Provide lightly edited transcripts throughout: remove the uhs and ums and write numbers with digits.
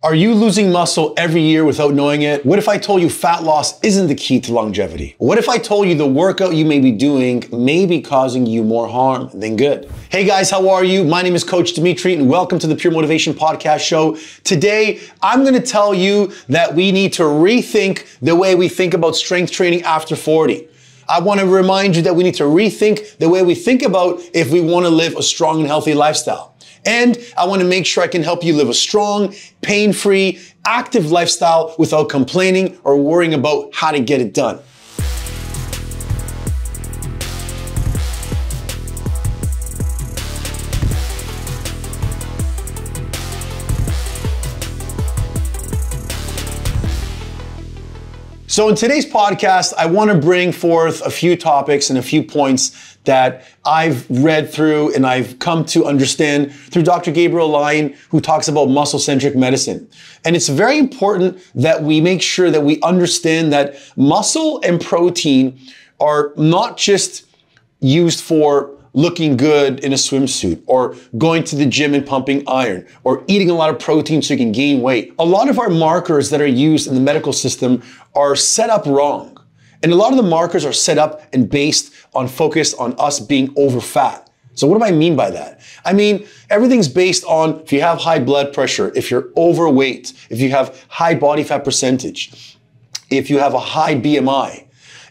Are you losing muscle every year without knowing it? What if I told you fat loss isn't the key to longevity? What if I told you the workout you may be doing may be causing you more harm than good? Hey guys, how are you? My name is Coach Dimitri and welcome to the Pure Motivation Podcast Show. Today, I'm gonna tell you that we need to rethink the way we think about strength training after 40. I wanna remind you that we need to rethink the way we think about if we wanna live a strong and healthy lifestyle. And I want to make sure I can help you live a strong, pain-free, active lifestyle without complaining or worrying about how to get it done. So in today's podcast, I want to bring forth a few topics and a few points that I've read through and I've come to understand through Dr. Gabrielle Lyon, who talks about muscle-centric medicine. And it's very important that we make sure that we understand that muscle and protein are not just used for looking good in a swimsuit or going to the gym and pumping iron or eating a lot of protein so you can gain weight. A lot of our markers that are used in the medical system are set up wrong. And a lot of the markers are set up and based on focus on us being over fat. So what do I mean by that? I mean, everything's based on if you have high blood pressure, if you're overweight, if you have high body fat percentage, if you have a high BMI.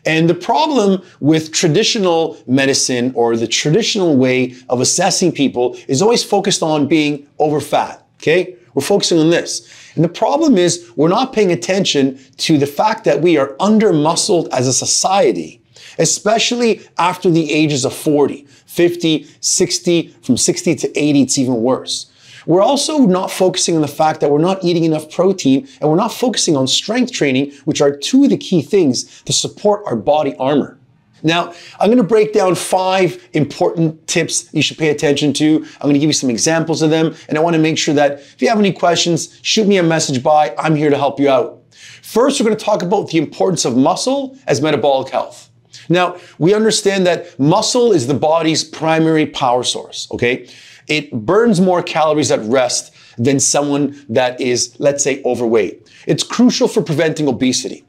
And the problem with traditional medicine or the traditional way of assessing people is always focused on being over fat, okay? We're focusing on this. And the problem is we're not paying attention to the fact that we are under-muscled as a society, especially after the ages of 40, 50, 60, from 60 to 80, it's even worse. We're also not focusing on the fact that we're not eating enough protein and we're not focusing on strength training, which are two of the key things to support our body armor. Now, I'm going to break down 5 important tips you should pay attention to. I'm going to give you some examples of them, and I want to make sure that if you have any questions, shoot me a message by. I'm here to help you out. First, we're going to talk about the importance of muscle as metabolic health. Now, we understand that muscle is the body's primary power source, okay? It burns more calories at rest than someone that is, let's say, overweight. It's crucial for preventing obesity.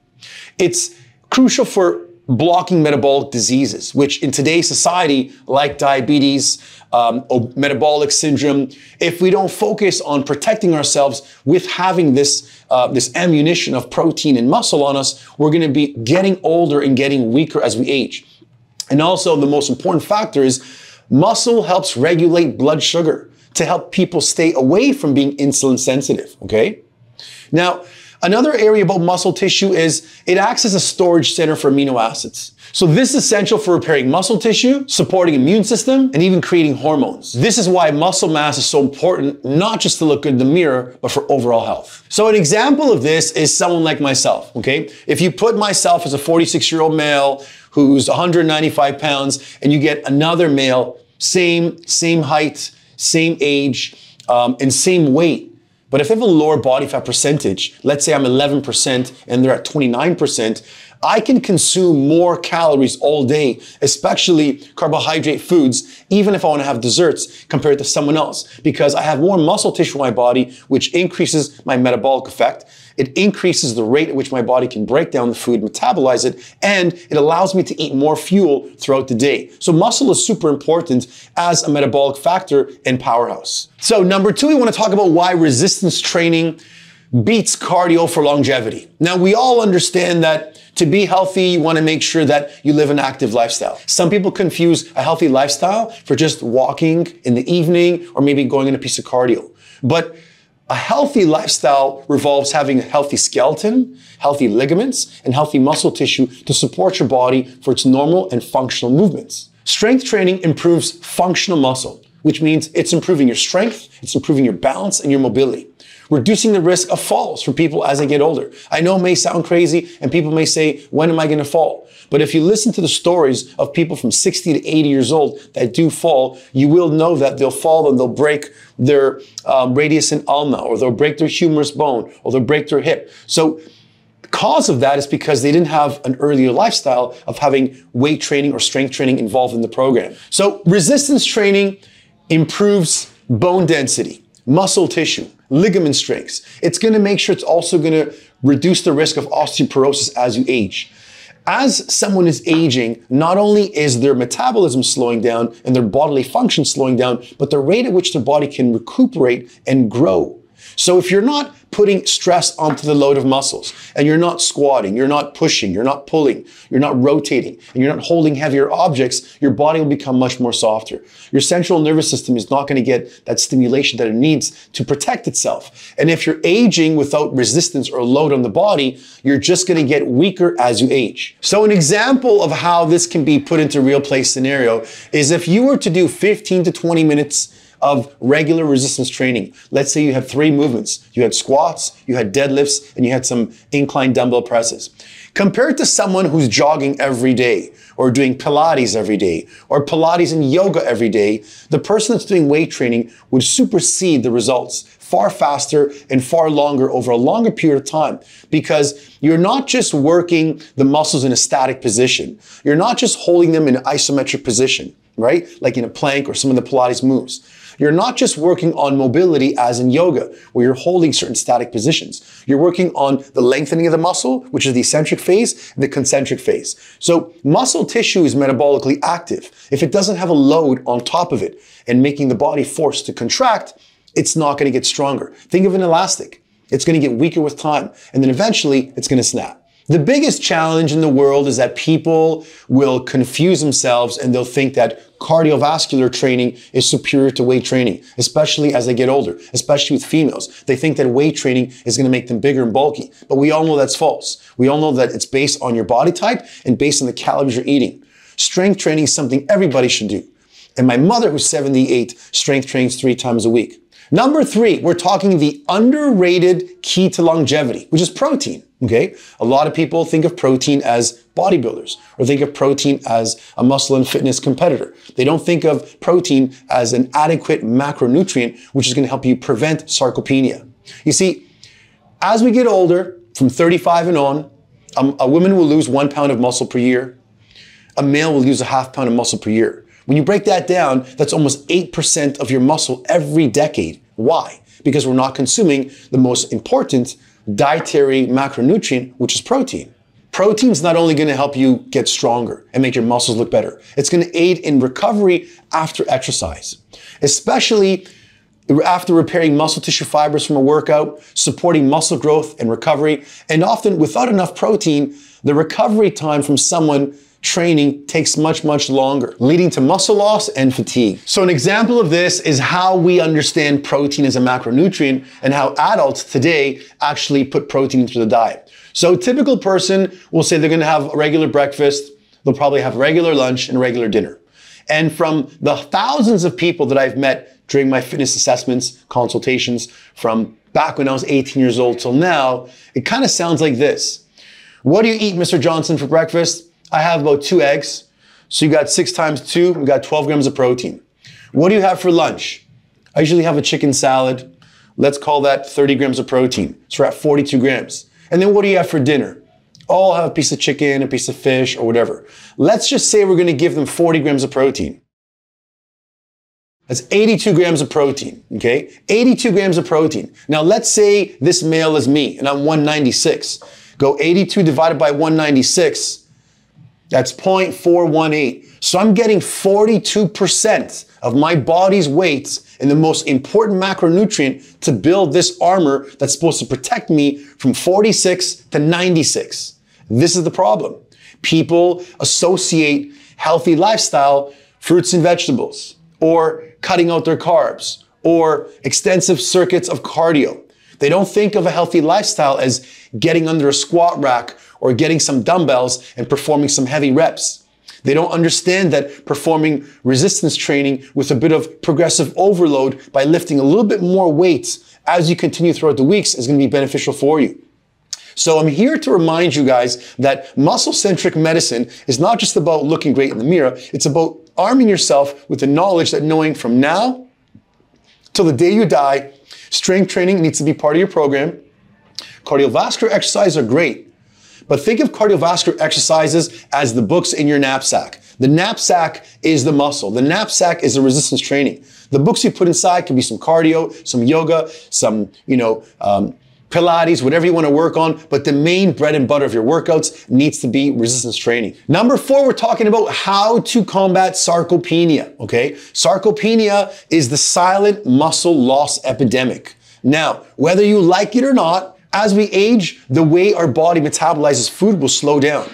It's crucial for blocking metabolic diseases, which in today's society, like diabetes, metabolic syndrome, if we don't focus on protecting ourselves with having this ammunition of protein and muscle on us, we're going to be getting older and getting weaker as we age. And also the most important factor is muscle helps regulate blood sugar to help people stay away from being insulin sensitive, okay? Now, another area about muscle tissue is it acts as a storage center for amino acids. So this is essential for repairing muscle tissue, supporting immune system, and even creating hormones. This is why muscle mass is so important, not just to look good in the mirror, but for overall health. So an example of this is someone like myself, okay? If you put myself as a 46-year-old male who's 195 pounds, and you get another male, same height, same age, and same weight, but if I have a lower body fat percentage, let's say I'm 11% and they're at 29%, I can consume more calories all day, especially carbohydrate foods, even if I want to have desserts compared to someone else, because I have more muscle tissue in my body, which increases my metabolic effect. It increases the rate at which my body can break down the food, metabolize it, and it allows me to eat more fuel throughout the day. So muscle is super important as a metabolic factor and powerhouse. So number 2, we want to talk about why resistance training beats cardio for longevity. Now, we all understand that to be healthy, you want to make sure that you live an active lifestyle. Some people confuse a healthy lifestyle for just walking in the evening or maybe going on a piece of cardio. But a healthy lifestyle revolves having a healthy skeleton, healthy ligaments, and healthy muscle tissue to support your body for its normal and functional movements. Strength training improves functional muscle, which means it's improving your strength, it's improving your balance and your mobility, reducing the risk of falls for people as they get older. I know it may sound crazy and people may say, when am I going to fall? But if you listen to the stories of people from 60 to 80 years old that do fall, you will know that they'll fall and they'll break their radius and ulna, or they'll break their humerus bone, or they'll break their hip. So the cause of that is because they didn't have an earlier lifestyle of having weight training or strength training involved in the program. So resistance training improves bone density, muscle tissue, ligament strengths. It's gonna make sure it's also gonna reduce the risk of osteoporosis as you age. As someone is aging, not only is their metabolism slowing down and their bodily function slowing down, but the rate at which their body can recuperate and grow. So if you're not putting stress onto the load of muscles and you're not squatting, you're not pushing, you're not pulling, you're not rotating, and you're not holding heavier objects, your body will become much more softer. Your central nervous system is not going to get that stimulation that it needs to protect itself. And if you're aging without resistance or load on the body, you're just going to get weaker as you age. So an example of how this can be put into real play scenario is if you were to do 15 to 20 minutes of regular resistance training. Let's say you had 3 movements. You had squats, you had deadlifts, and you had some incline dumbbell presses. Compared to someone who's jogging every day, or doing Pilates every day, or Pilates and yoga every day, the person that's doing weight training would supersede the results far faster and far longer over a longer period of time, because you're not just working the muscles in a static position. You're not just holding them in an isometric position, right? Like in a plank or some of the Pilates moves. You're not just working on mobility as in yoga, where you're holding certain static positions. You're working on the lengthening of the muscle, which is the eccentric phase, and the concentric phase. So muscle tissue is metabolically active. If it doesn't have a load on top of it and making the body forced to contract, it's not going to get stronger. Think of an elastic. It's going to get weaker with time, and then eventually it's going to snap. The biggest challenge in the world is that people will confuse themselves and they'll think that cardiovascular training is superior to weight training, especially as they get older, especially with females. They think that weight training is going to make them bigger and bulky, but we all know that's false. We all know that it's based on your body type and based on the calories you're eating. Strength training is something everybody should do. And my mother, who's 78, strength trains 3 times a week. Number 3, we're talking the underrated key to longevity, which is protein. Okay, a lot of people think of protein as bodybuilders or think of protein as a muscle and fitness competitor. They don't think of protein as an adequate macronutrient, which is going to help you prevent sarcopenia. You see, as we get older, from 35 and on, a woman will lose 1 pound of muscle per year. A male will lose a ½ pound of muscle per year. When you break that down, that's almost 8% of your muscle every decade. Why? Because we're not consuming the most important dietary macronutrient, which is protein. Protein's not only going to help you get stronger and make your muscles look better, it's going to aid in recovery after exercise, especially after repairing muscle tissue fibers from a workout, supporting muscle growth and recovery. And often without enough protein, the recovery time from someone training takes much, much longer, leading to muscle loss and fatigue. So an example of this is how we understand protein as a macronutrient and how adults today actually put protein into the diet. So a typical person will say they're gonna have a regular breakfast, they'll probably have a regular lunch and a regular dinner. And from the thousands of people that I've met during my fitness assessments, consultations, from back when I was 18 years old till now, it kind of sounds like this. What do you eat, Mr. Johnson, for breakfast? I have about 2 eggs. So you got 6 times 2, you got 12 grams of protein. What do you have for lunch? I usually have a chicken salad. Let's call that 30 grams of protein. So we're at 42 grams. And then what do you have for dinner? Oh, I'll have a piece of chicken, a piece of fish, or whatever. Let's just say we're gonna give them 40 grams of protein. That's 82 grams of protein, okay? 82 grams of protein. Now let's say this male is me and I'm 196. Go 82 divided by 196. That's 0.418. So I'm getting 42% of my body's weight in the most important macronutrient to build this armor that's supposed to protect me from 46 to 96. This is the problem. People associate healthy lifestyle, fruits and vegetables, or cutting out their carbs, or extensive circuits of cardio. They don't think of a healthy lifestyle as getting under a squat rack or getting some dumbbells and performing some heavy reps. They don't understand that performing resistance training with a bit of progressive overload by lifting a little bit more weight as you continue throughout the weeks is going to be beneficial for you. So I'm here to remind you guys that muscle-centric medicine is not just about looking great in the mirror. It's about arming yourself with the knowledge that knowing from now till the day you die, strength training needs to be part of your program. Cardiovascular exercises are great, But think of cardiovascular exercises as the books in your knapsack. The knapsack is the muscle. The knapsack is the resistance training. The books you put inside could be some cardio, some yoga, some, Pilates, whatever you want to work on, but the main bread and butter of your workouts needs to be resistance training. Number 4, we're talking about how to combat sarcopenia, okay? Sarcopenia is the silent muscle loss epidemic. Now, whether you like it or not, as we age, the way our body metabolizes food will slow down.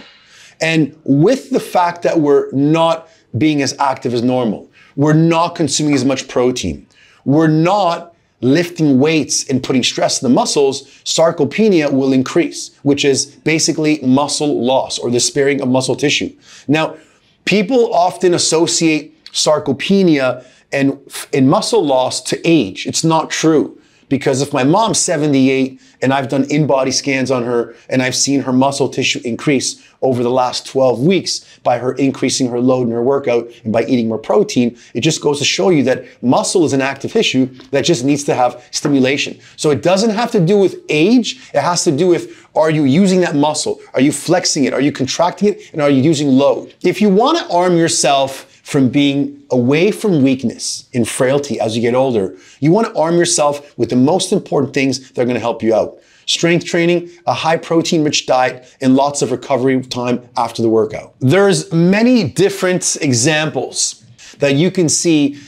And with the fact that we're not being as active as normal, we're not consuming as much protein, we're not lifting weights and putting stress in the muscles, sarcopenia will increase, which is basically muscle loss or the sparing of muscle tissue. Now, people often associate sarcopenia and muscle loss to age. It's not true. Because if my mom's 78 and I've done in-body scans on her and I've seen her muscle tissue increase over the last 12 weeks by her increasing her load in her workout and by eating more protein, it just goes to show you that muscle is an active tissue that just needs to have stimulation. So it doesn't have to do with age. It has to do with, are you using that muscle? Are you flexing it? Are you contracting it? And are you using load? If you want to arm yourself from being away from weakness and frailty as you get older, you want to arm yourself with the most important things that are going to help you out. Strength training, a high protein rich diet, and lots of recovery time after the workout. There's many different examples that you can see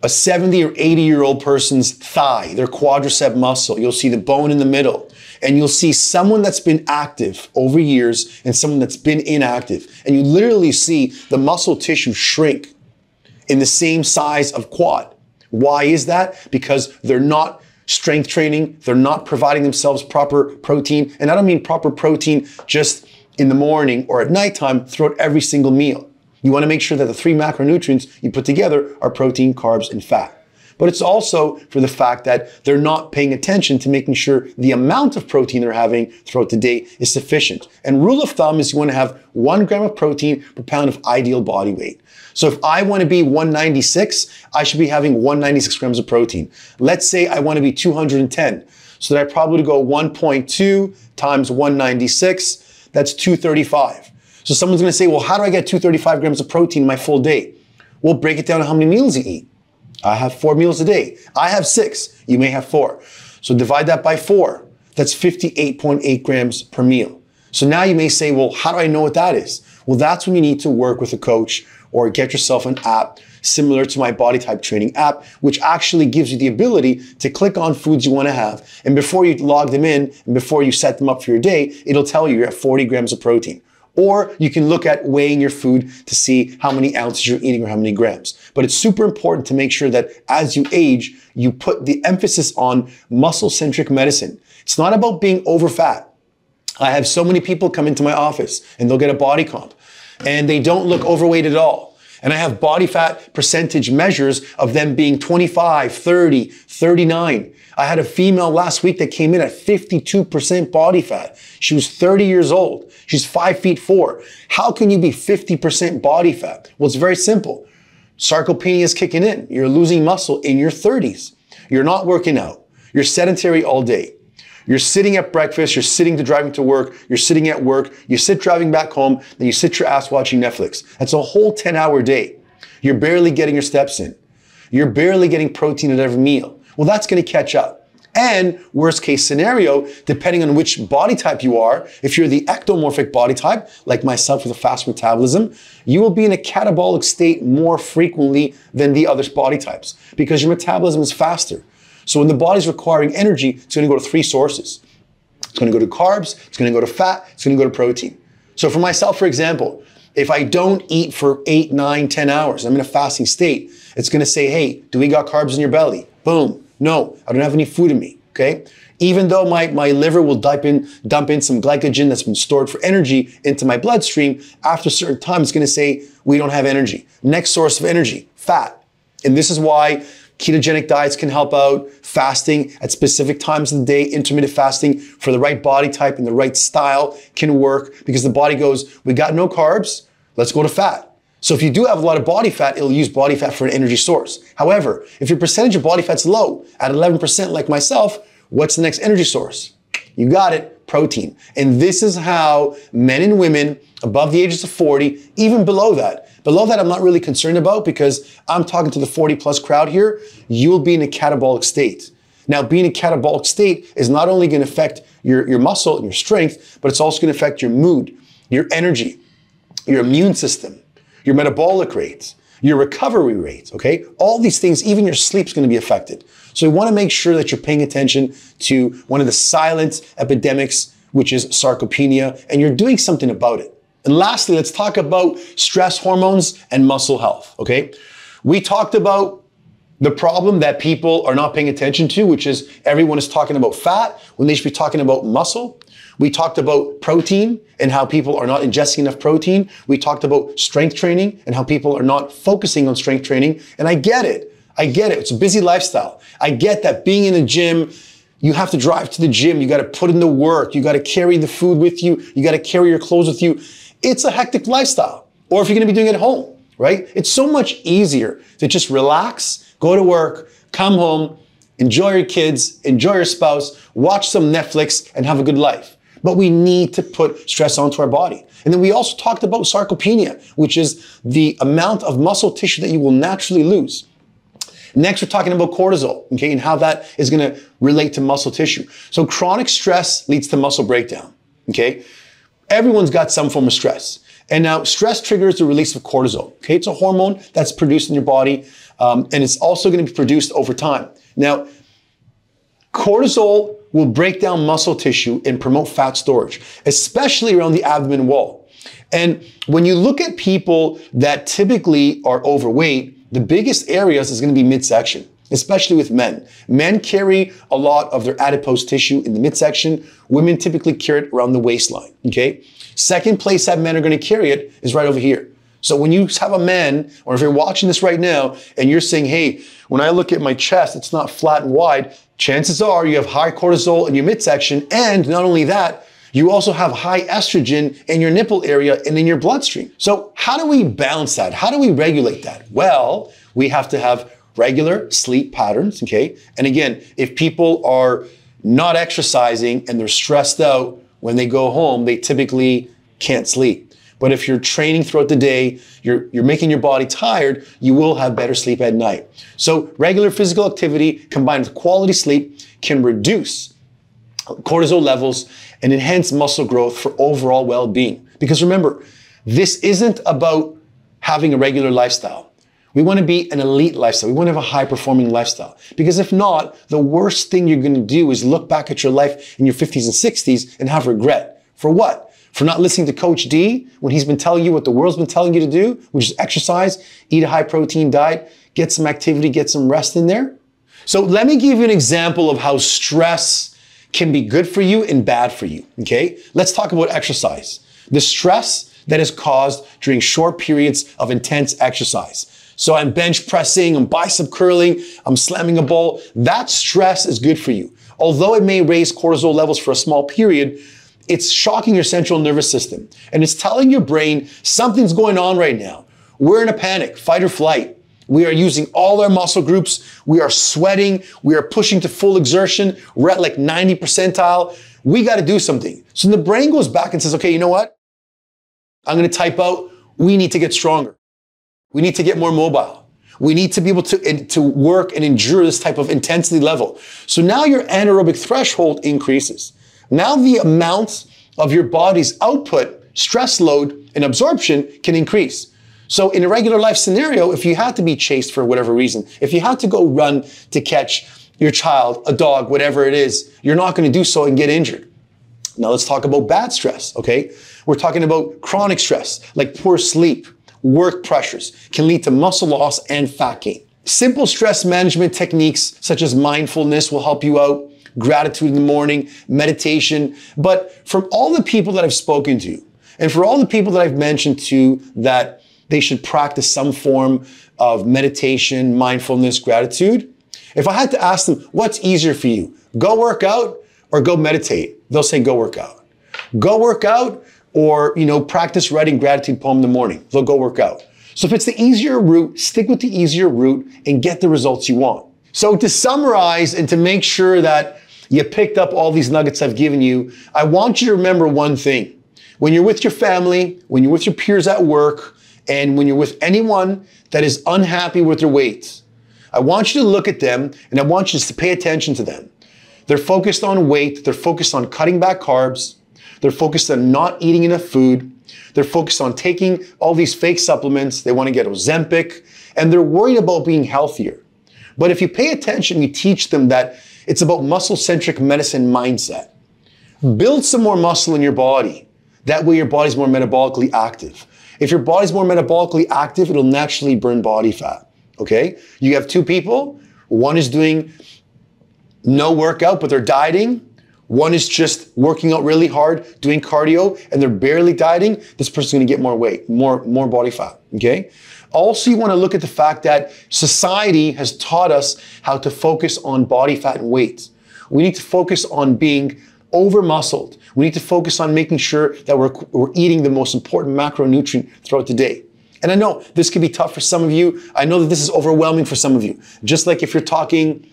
a 70 or 80-year-old person's thigh, their quadricep muscle. You'll see the bone in the middle. And you'll see someone that's been active over years and someone that's been inactive. And you literally see the muscle tissue shrink in the same size of quad. Why is that? Because they're not strength training. They're not providing themselves proper protein. And I don't mean proper protein just in the morning or at nighttime throughout every single meal. You want to make sure that the 3 macronutrients you put together are protein, carbs, and fat. But it's also for the fact that they're not paying attention to making sure the amount of protein they're having throughout the day is sufficient. And rule of thumb is you want to have 1 gram of protein per pound of ideal body weight. So if I want to be 196, I should be having 196 grams of protein. Let's say I want to be 210. So that I probably go 1.2 times 196, that's 235. So someone's going to say, well, how do I get 235 grams of protein in my full day? Well, break it down to how many meals you eat. I have 4 meals a day. I have 6. You may have 4. So divide that by 4. That's 58.8 grams per meal. So now you may say, well, how do I know what that is? Well, that's when you need to work with a coach or get yourself an app similar to my body type training app, which actually gives you the ability to click on foods you want to have. And before you log them in and before you set them up for your day, it'll tell you you're at 40 grams of protein. Or you can look at weighing your food to see how many ounces you're eating or how many grams. But it's super important to make sure that as you age, you put the emphasis on muscle-centric medicine. It's not about being over fat. I have so many people come into my office and they'll get a body comp and they don't look overweight at all. And I have body fat percentage measures of them being 25, 30, 39. I had a female last week that came in at 52% body fat. She was 30 years old. She's 5'4". How can you be 50% body fat? Well, it's very simple. Sarcopenia is kicking in. You're losing muscle in your 30s. You're not working out. You're sedentary all day. You're sitting at breakfast, you're sitting to driving to work, you're sitting at work, you sit driving back home, then you sit your ass watching Netflix. That's a whole 10-hour day. You're barely getting your steps in. You're barely getting protein at every meal. Well, that's going to catch up. And worst case scenario, depending on which body type you are, if you're the ectomorphic body type, like myself with a fast metabolism, you will be in a catabolic state more frequently than the other body types because your metabolism is faster. So when the body's requiring energy, it's going to go to 3 sources. It's going to go to carbs, it's going to go to fat, it's going to go to protein. So for myself, for example, if I don't eat for 8, 9, 10 hours, I'm in a fasting state, it's going to say, hey, do we got carbs in your belly? Boom. No, I don't have any food in me, okay? Even though my liver will dump in some glycogen that's been stored for energy into my bloodstream, after a certain time, it's going to say, we don't have energy. Next source of energy, fat. And this is why ketogenic diets can help out, fasting at specific times of the day, intermittent fasting for the right body type and the right style can work because the body goes, we got no carbs, let's go to fat. So if you do have a lot of body fat, it'll use body fat for an energy source. However, if your percentage of body fat's low, at 11% like myself, what's the next energy source? You got it, protein. And this is how men and women above the ages of 40, even below that, I'm not really concerned about because I'm talking to the 40 plus crowd here. You'll be in a catabolic state. Now, being in a catabolic state is not only going to affect your muscle and your strength, but it's also going to affect your mood, your energy, your immune system, your metabolic rates, your recovery rates, okay? All these things, even your sleep's going to be affected. So you want to make sure that you're paying attention to one of the silent epidemics, which is sarcopenia, and you're doing something about it. And lastly, let's talk about stress hormones and muscle health, okay? We talked about the problem that people are not paying attention to, which is everyone is talking about fat when they should be talking about muscle. We talked about protein and how people are not ingesting enough protein. We talked about strength training and how people are not focusing on strength training. And I get it. It's a busy lifestyle. I get that being in the gym, you have to drive to the gym. You got to put in the work. You got to carry the food with you. You got to carry your clothes with you. It's a hectic lifestyle. Or if you're going to be doing it at home, right? It's so much easier to just relax, go to work, come home, enjoy your kids, enjoy your spouse, watch some Netflix, and have a good life. But we need to put stress onto our body. And then we also talked about sarcopenia, which is the amount of muscle tissue that you will naturally lose. Next, we're talking about cortisol, okay, and how that is going to relate to muscle tissue. So chronic stress leads to muscle breakdown, okay? Everyone's got some form of stress. And now stress triggers the release of cortisol, okay? It's a hormone that's produced in your body, and it's also going to be produced over time. Now, cortisol will break down muscle tissue and promote fat storage, especially around the abdomen wall. And when you look at people that typically are overweight, the biggest areas is going to be midsection, especially with men. Men carry a lot of their adipose tissue in the midsection. Women typically carry it around the waistline, okay? Second place that men are going to carry it is right over here. So when you have a man, or if you're watching this right now, and you're saying, hey, when I look at my chest, it's not flat and wide, chances are you have high cortisol in your midsection, and not only that, you also have high estrogen in your nipple area and in your bloodstream. So how do we balance that? How do we regulate that? Well, we have to have regular sleep patterns, okay? And again, if people are not exercising and they're stressed out, when they go home, they typically can't sleep. But if you're training throughout the day, you're making your body tired, you will have better sleep at night. So regular physical activity combined with quality sleep can reduce cortisol levels and enhance muscle growth for overall well-being. Because remember, this isn't about having a regular lifestyle. We want to be an elite lifestyle. We want to have a high-performing lifestyle. Because if not, the worst thing you're going to do is look back at your life in your 50s and 60s and have regret. For what? For not listening to Coach D when he's been telling you what the world's been telling you to do, which is exercise, eat a high-protein diet, get some activity, get some rest in there. So let me give you an example of how stress can be good for you and bad for you, okay? Let's talk about exercise. The stress that is caused during short periods of intense exercise. So I'm bench pressing, I'm bicep curling, I'm slamming a ball. That stress is good for you. Although it may raise cortisol levels for a small period, it's shocking your central nervous system. And it's telling your brain something's going on right now. We're in a panic, fight or flight. We are using all our muscle groups. We are sweating. We are pushing to full exertion. We're at like 90 percentile. We got to do something. So the brain goes back and says, okay, you know what? I'm going to type out, we need to get stronger. We need to get more mobile. We need to be able to work and endure this type of intensity level. So now your anaerobic threshold increases. Now the amount of your body's output, stress load, and absorption can increase. So in a regular life scenario, if you had to be chased for whatever reason, if you had to go run to catch your child, a dog, whatever it is, you're not going to do so and get injured. Now let's talk about bad stress, okay? We're talking about chronic stress, like poor sleep, work pressures, can lead to muscle loss and fat gain. Simple stress management techniques such as mindfulness will help you out, gratitude in the morning, meditation. But from all the people that I've spoken to, and for all the people that I've mentioned to that they should practice some form of meditation, mindfulness, gratitude. If I had to ask them, what's easier for you? Go work out or go meditate? They'll say go work out. Go work out or, practice writing gratitude poem in the morning. They'll go work out. So if it's the easier route, stick with the easier route and get the results you want. So to summarize and to make sure that You picked up all these nuggets I've given you. I want you to remember one thing. When you're with your family, when you're with your peers at work, and when you're with anyone that is unhappy with their weight, I want you to look at them and I want you to pay attention to them. They're focused on weight. They're focused on cutting back carbs. They're focused on not eating enough food. They're focused on taking all these fake supplements. They want to get Ozempic, and they're worried about being healthier. But if you pay attention, you teach them that it's about muscle-centric medicine mindset. Build some more muscle in your body. That way your body's more metabolically active. If your body's more metabolically active, it'll naturally burn body fat, okay? You have two people. One is doing no workout, but they're dieting. One is just working out really hard, doing cardio, and they're barely dieting. This person's gonna get more weight, more body fat, okay? Also, you wanna look at the fact that society has taught us how to focus on body fat and weight. We need to focus on being over-muscled. We need to focus on making sure that we're eating the most important macronutrient throughout the day. And I know this could be tough for some of you. I know that this is overwhelming for some of you. Just like if you're talking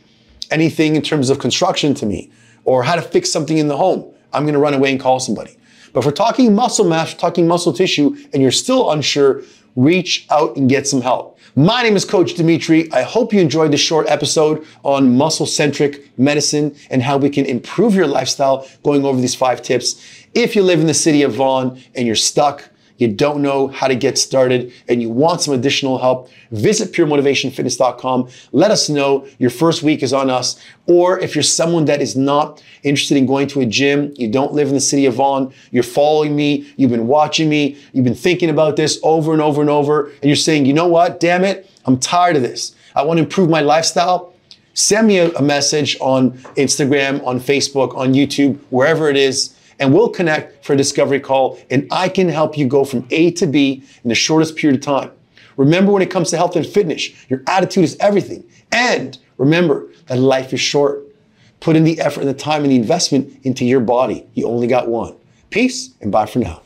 anything in terms of construction to me, or how to fix something in the home, I'm gonna run away and call somebody. But if we're talking muscle mass, we're talking muscle tissue, and you're still unsure, reach out and get some help. My name is Coach Dimitri. I hope you enjoyed this short episode on muscle-centric medicine and how we can improve your lifestyle going over these 5 tips. If you live in the city of Vaughan and you're stuck, you don't know how to get started, and you want some additional help, visit puremotivationfitness.com. Let us know. Your first week is on us. Or if you're someone that is not interested in going to a gym, you don't live in the city of Vaughan, you're following me, you've been watching me, you've been thinking about this over and over and over, and you're saying, you know what, damn it, I'm tired of this. I want to improve my lifestyle. Send me a message on Instagram, on Facebook, on YouTube, wherever it is, and we'll connect for a discovery call, and I can help you go from A to B in the shortest period of time. Remember, when it comes to health and fitness, your attitude is everything. And remember that life is short. Put in the effort and the time and the investment into your body. You only got one. Peace and bye for now.